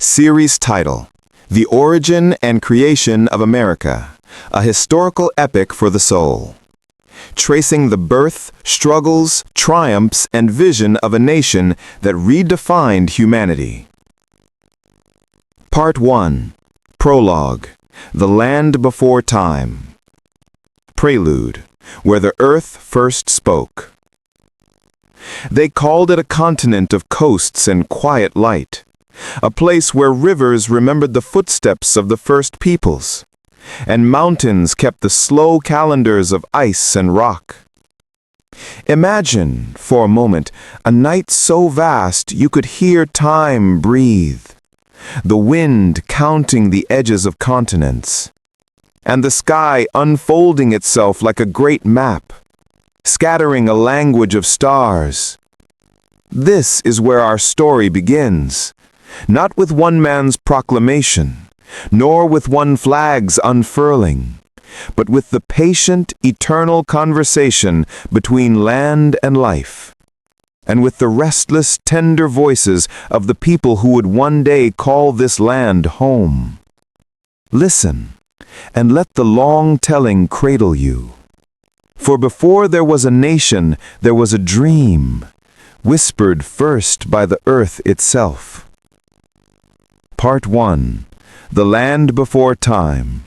Series title: The Origin and Creation of America, a historical epic for the soul. Tracing the birth, struggles, triumphs, and vision of a nation that redefined humanity. Part 1. Prologue: The Land Before Time. Prelude: Where the Earth First Spoke. They called it a continent of coasts and quiet light, a place where rivers remembered the footsteps of the first peoples, and mountains kept the slow calendars of ice and rock. Imagine, for a moment, a night so vast you could hear time breathe, the wind counting the edges of continents, and the sky unfolding itself like a great map, scattering a language of stars. This is where our story begins, not with one man's proclamation, nor with one flag's unfurling, but with the patient, eternal conversation between land and life, and with the restless, tender voices of the people who would one day call this land home. Listen, and let the long telling cradle you. For before there was a nation, there was a dream, whispered first by the earth itself. Part 1. The Land Before Time.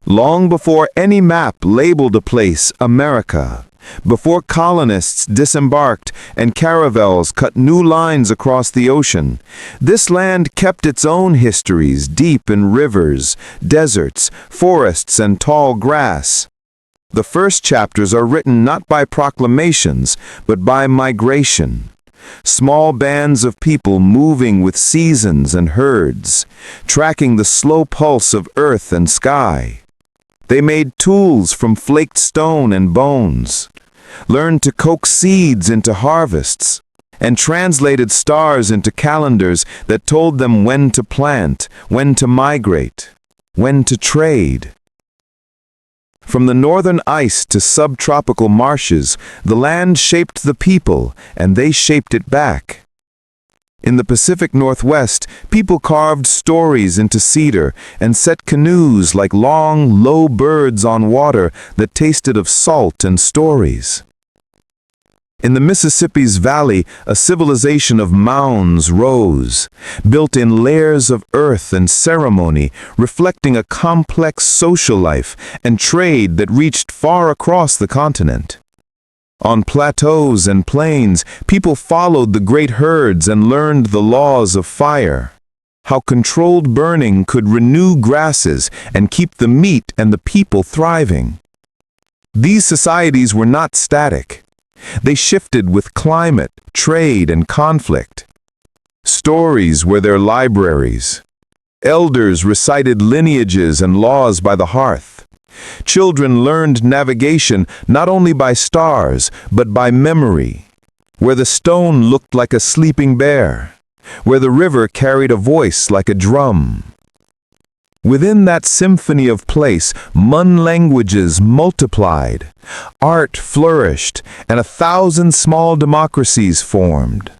Long before any map labeled a place America, before colonists disembarked and caravels cut new lines across the ocean, this land kept its own histories deep in rivers, deserts, forests, and tall grass. The first chapters are written not by proclamations, but by migration. Small bands of people moving with seasons and herds, tracking the slow pulse of earth and sky. They made tools from flaked stone and bones, learned to coax seeds into harvests, and translated stars into calendars that told them when to plant, when to migrate, when to trade. From the northern ice to subtropical marshes, the land shaped the people, and they shaped it back. In the Pacific Northwest, people carved stories into cedar and set canoes like long, low birds on water that tasted of salt and stories. In the Mississippi's valley, a civilization of mounds rose, built in layers of earth and ceremony, reflecting a complex social life and trade that reached far across the continent. On plateaus and plains, people followed the great herds and learned the laws of fire, how controlled burning could renew grasses and keep the meat and the people thriving. These societies were not static. They shifted with climate, trade, and conflict. Stories were their libraries. Elders recited lineages and laws by the hearth. Children learned navigation not only by stars, but by memory, where the stone looked like a sleeping bear, where the river carried a voice like a drum. Within that symphony of place, languages multiplied, art flourished, and 1,000 small democracies formed.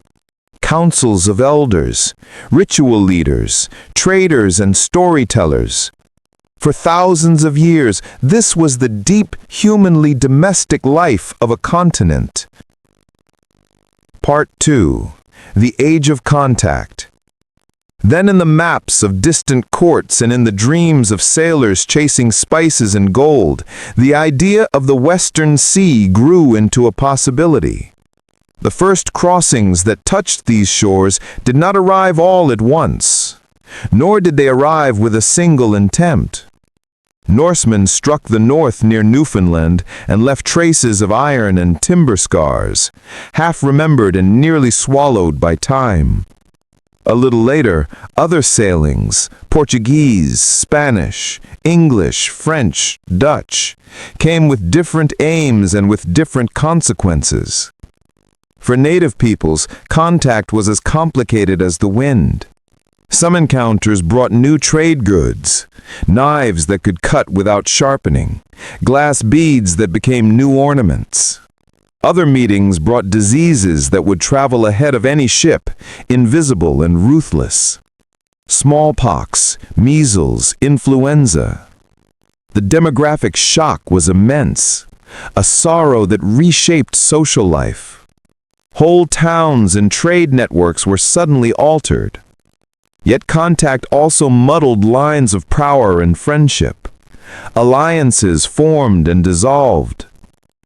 Councils of elders, ritual leaders, traders, and storytellers. For thousands of years, this was the deep, humanly domestic life of a continent. Part 2. The Age of Contact. Then in the maps of distant courts and in the dreams of sailors chasing spices and gold, the idea of the Western Sea grew into a possibility. The first crossings that touched these shores did not arrive all at once, nor did they arrive with a single intent. Norsemen struck the north near Newfoundland and left traces of iron and timber scars, half remembered and nearly swallowed by time. A little later, other sailings, Portuguese, Spanish, English, French, Dutch, came with different aims and with different consequences. For native peoples, contact was as complicated as the wind. Some encounters brought new trade goods, knives that could cut without sharpening, glass beads that became new ornaments. Other meetings brought diseases that would travel ahead of any ship, invisible and ruthless. smallpox, measles, influenza. The demographic shock was immense, a sorrow that reshaped social life. Whole towns and trade networks were suddenly altered. Yet contact also muddled lines of power and friendship. Alliances formed and dissolved.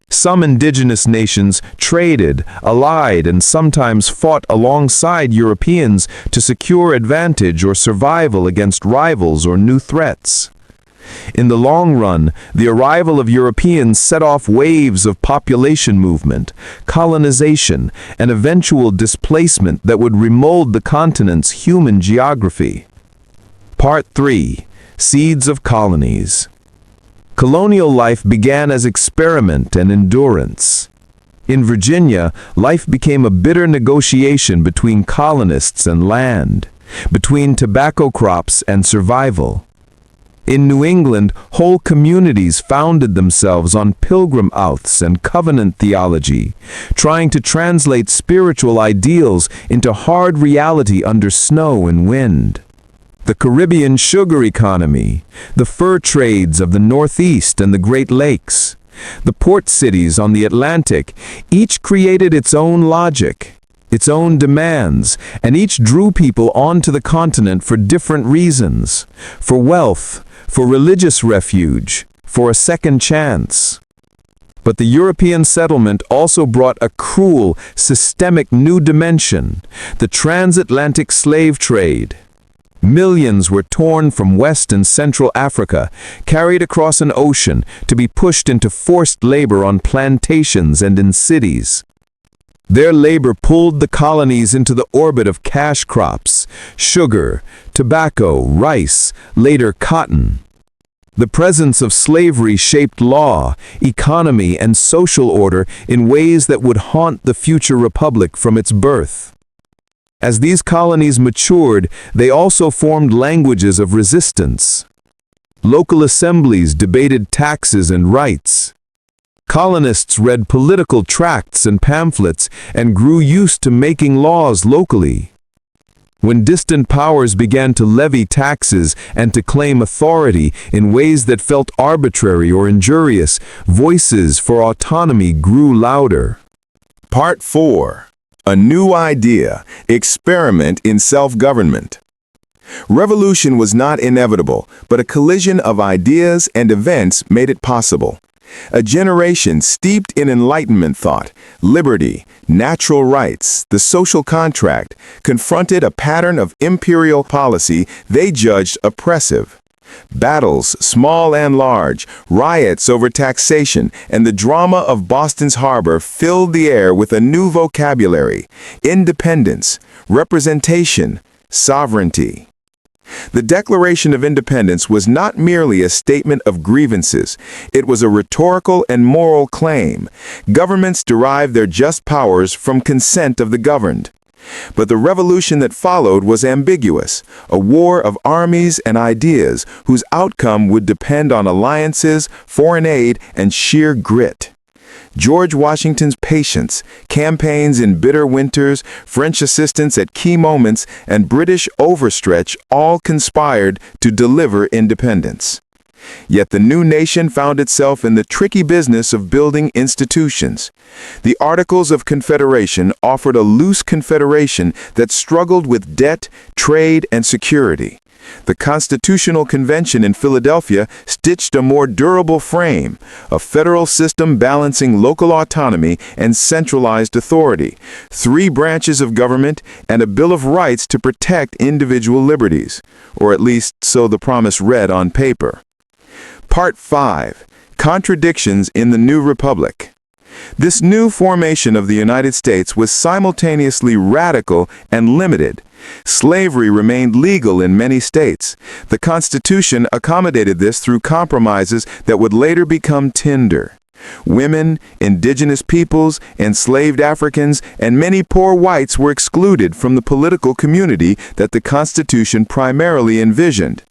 Some indigenous nations traded, allied, and sometimes fought alongside Europeans to secure advantage or survival against rivals or new threats. In the long run, the arrival of Europeans set off waves of population movement, colonization, and eventual displacement that would remold the continent's human geography. Part 3. Seeds of Colonies. Colonial life began as experiment and endurance. In Virginia, life became a bitter negotiation between colonists and land, between tobacco crops and survival. In New England, whole communities founded themselves on pilgrim oaths and covenant theology, trying to translate spiritual ideals into hard reality under snow and wind. The Caribbean sugar economy, the fur trades of the Northeast and the Great Lakes, the port cities on the Atlantic, each created its own logic, its own demands, and each drew people onto the continent for different reasons, for wealth, for religious refuge, for a second chance. But the European settlement also brought a cruel, systemic new dimension, the transatlantic slave trade. Millions were torn from West and Central Africa, carried across an ocean to be pushed into forced labor on plantations and in cities. Their labor pulled the colonies into the orbit of cash crops, sugar, tobacco, rice, later cotton. The presence of slavery shaped law, economy, and social order in ways that would haunt the future republic from its birth. As these colonies matured, they also formed languages of resistance. Local assemblies debated taxes and rights. Colonists read political tracts and pamphlets and grew used to making laws locally. When distant powers began to levy taxes and to claim authority in ways that felt arbitrary or injurious, voices for autonomy grew louder. Part 4. A new idea, experiment in self-government. Revolution was not inevitable, but a collision of ideas and events made it possible. A generation steeped in Enlightenment thought, liberty, natural rights, the social contract, confronted a pattern of imperial policy they judged oppressive. Battles, small and large, riots over taxation, and the drama of Boston's harbor filled the air with a new vocabulary: independence, representation, sovereignty. The Declaration of Independence was not merely a statement of grievances. It was a rhetorical and moral claim. Governments derive their just powers from consent of the governed. But the revolution that followed was ambiguous, a war of armies and ideas whose outcome would depend on alliances, foreign aid, and sheer grit. George Washington's patience, campaigns in bitter winters, French assistance at key moments, and British overstretch all conspired to deliver independence. Yet the new nation found itself in the tricky business of building institutions. The Articles of Confederation offered a loose confederation that struggled with debt, trade, and security. The Constitutional Convention in Philadelphia stitched a more durable frame, a federal system balancing local autonomy and centralized authority, 3 branches of government, and a Bill of Rights to protect individual liberties, or at least so the promise read on paper. Part 5. Contradictions in the New Republic. This new formation of the United States was simultaneously radical and limited. Slavery remained legal in many states. The Constitution accommodated this through compromises that would later become tender. Women, indigenous peoples, enslaved Africans, and many poor whites were excluded from the political community that the Constitution primarily envisioned.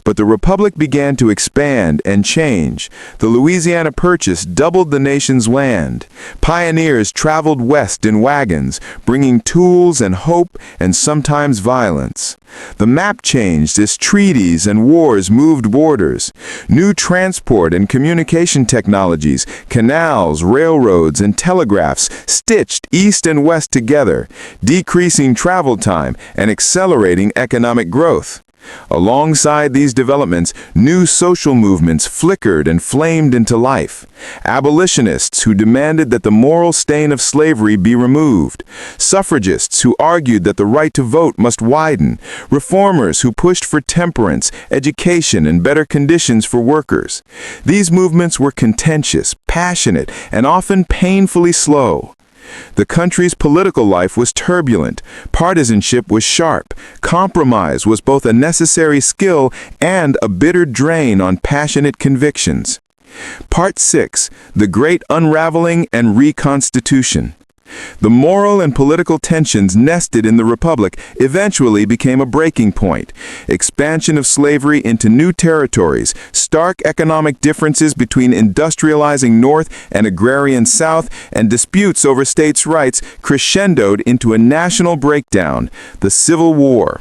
But the Republic began to expand and change. The Louisiana Purchase doubled the nation's land. Pioneers traveled west in wagons, bringing tools and hope and sometimes violence. The map changed as treaties and wars moved borders. New transport and communication technologies, canals, railroads, and telegraphs stitched east and west together, decreasing travel time and accelerating economic growth. Alongside these developments, new social movements flickered and flamed into life. Abolitionists who demanded that the moral stain of slavery be removed. Suffragists who argued that the right to vote must widen. Reformers who pushed for temperance, education, and better conditions for workers. These movements were contentious, passionate, and often painfully slow. The country's political life was turbulent, partisanship was sharp, compromise was both a necessary skill and a bitter drain on passionate convictions. Part 6. The Great Unraveling and Reconstitution. The moral and political tensions nested in the Republic eventually became a breaking point. Expansion of slavery into new territories, stark economic differences between industrializing North and agrarian South, and disputes over states' rights crescendoed into a national breakdown, the Civil War.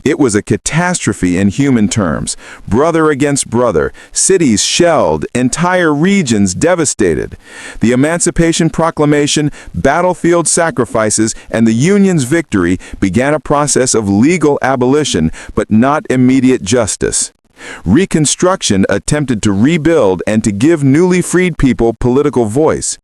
It was a catastrophe in human terms. Brother against brother, cities shelled, entire regions devastated. The Emancipation Proclamation, battlefield sacrifices, and the Union's victory began a process of legal abolition, but not immediate justice. Reconstruction attempted to rebuild and to give newly freed people political voice.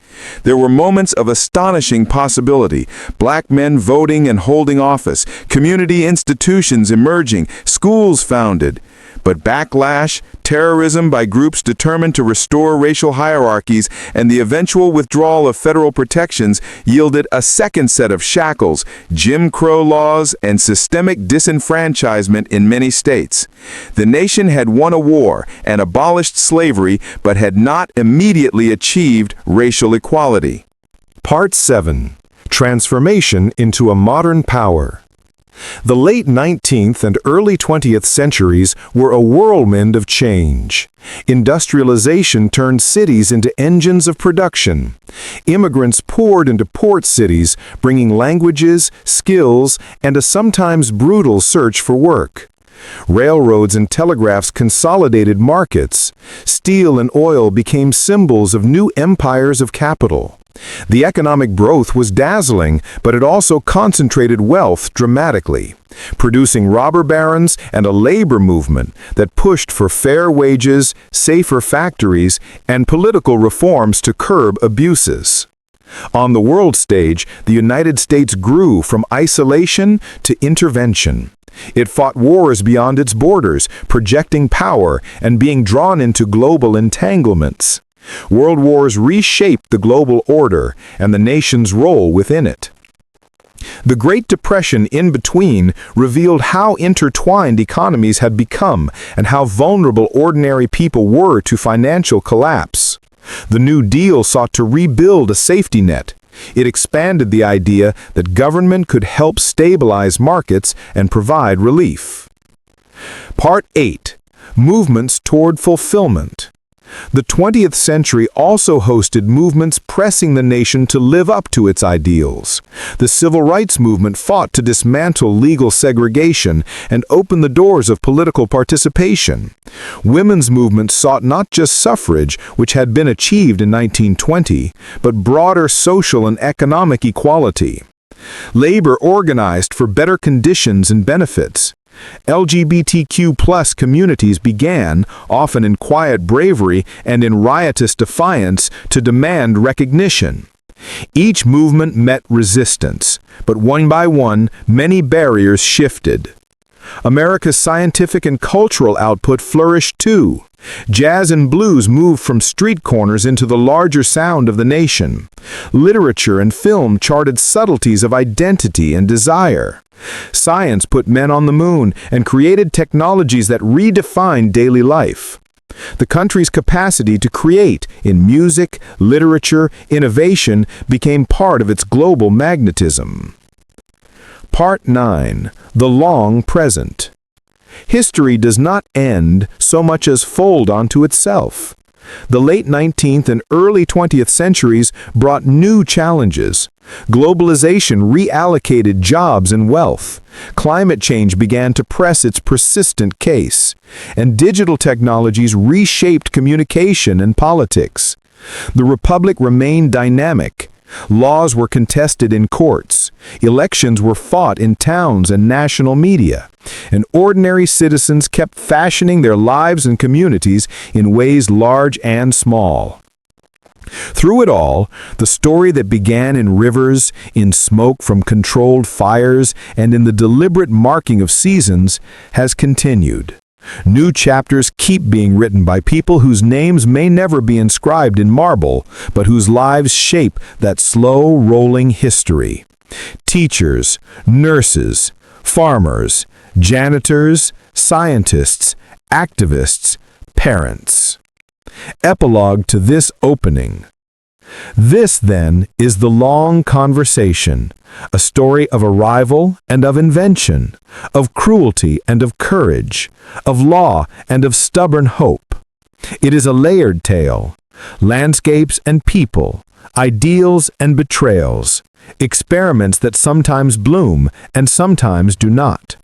There were moments of astonishing possibility: black men voting and holding office, community institutions emerging, schools founded. But backlash, terrorism by groups determined to restore racial hierarchies, and the eventual withdrawal of federal protections yielded a second set of shackles: Jim Crow laws and systemic disenfranchisement in many states. The nation had won a war and abolished slavery, but had not immediately achieved racial equality. Part 7. Transformation into a modern power. The late 19th and early 20th centuries were a whirlwind of change. Industrialization turned cities into engines of production. Immigrants poured into port cities, bringing languages, skills, and a sometimes brutal search for work. Railroads and telegraphs consolidated markets. Steel and oil became symbols of new empires of capital. The economic growth was dazzling, but it also concentrated wealth dramatically, producing robber barons and a labor movement that pushed for fair wages, safer factories, and political reforms to curb abuses. On the world stage, the United States grew from isolation to intervention. It fought wars beyond its borders, projecting power and being drawn into global entanglements. World wars reshaped the global order and the nation's role within it. The Great Depression in between revealed how intertwined economies had become and how vulnerable ordinary people were to financial collapse. The New Deal sought to rebuild a safety net. It expanded the idea that government could help stabilize markets and provide relief. Part 8. Movements toward fulfillment. The 20th century also hosted movements pressing the nation to live up to its ideals. The civil rights movement fought to dismantle legal segregation and open the doors of political participation. Women's movements sought not just suffrage, which had been achieved in 1920, but broader social and economic equality. Labor organized for better conditions and benefits. LGBTQ+ communities began, often in quiet bravery and in riotous defiance, to demand recognition. Each movement met resistance, but one by one, many barriers shifted. America's scientific and cultural output flourished too. Jazz and blues moved from street corners into the larger sound of the nation. Literature and film charted subtleties of identity and desire. Science put men on the moon and created technologies that redefined daily life. The country's capacity to create in music, literature, innovation became part of its global magnetism. Part 9. The Long Present. History does not end so much as fold onto itself. The late 19th and early 20th centuries brought new challenges. Globalization reallocated jobs and wealth. Climate change began to press its persistent case. And digital technologies reshaped communication and politics. The Republic remained dynamic. Laws were contested in courts. Elections were fought in towns and national media. And ordinary citizens kept fashioning their lives and communities in ways large and small. Through it all, the story that began in rivers, in smoke from controlled fires, and in the deliberate marking of seasons, has continued. New chapters keep being written by people whose names may never be inscribed in marble, but whose lives shape that slow-rolling history. Teachers, nurses, farmers, janitors, scientists, activists, parents. Epilogue to this opening. This, then, is the long conversation, a story of arrival and of invention, of cruelty and of courage, of law and of stubborn hope. It is a layered tale, landscapes and people, ideals and betrayals, experiments that sometimes bloom and sometimes do not.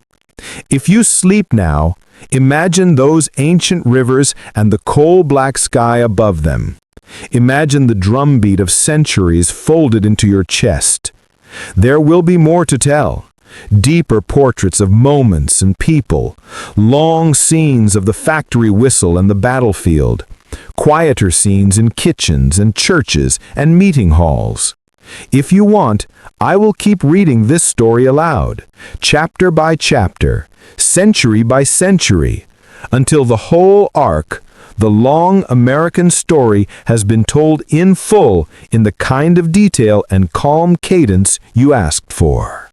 If you sleep now, imagine those ancient rivers and the coal-black sky above them. Imagine the drumbeat of centuries folded into your chest. There will be more to tell. Deeper portraits of moments and people, long scenes of the factory whistle and the battlefield, quieter scenes in kitchens and churches and meeting halls. If you want, I will keep reading this story aloud, chapter by chapter, century by century, until the whole arc, the long American story, has been told in full in the kind of detail and calm cadence you asked for.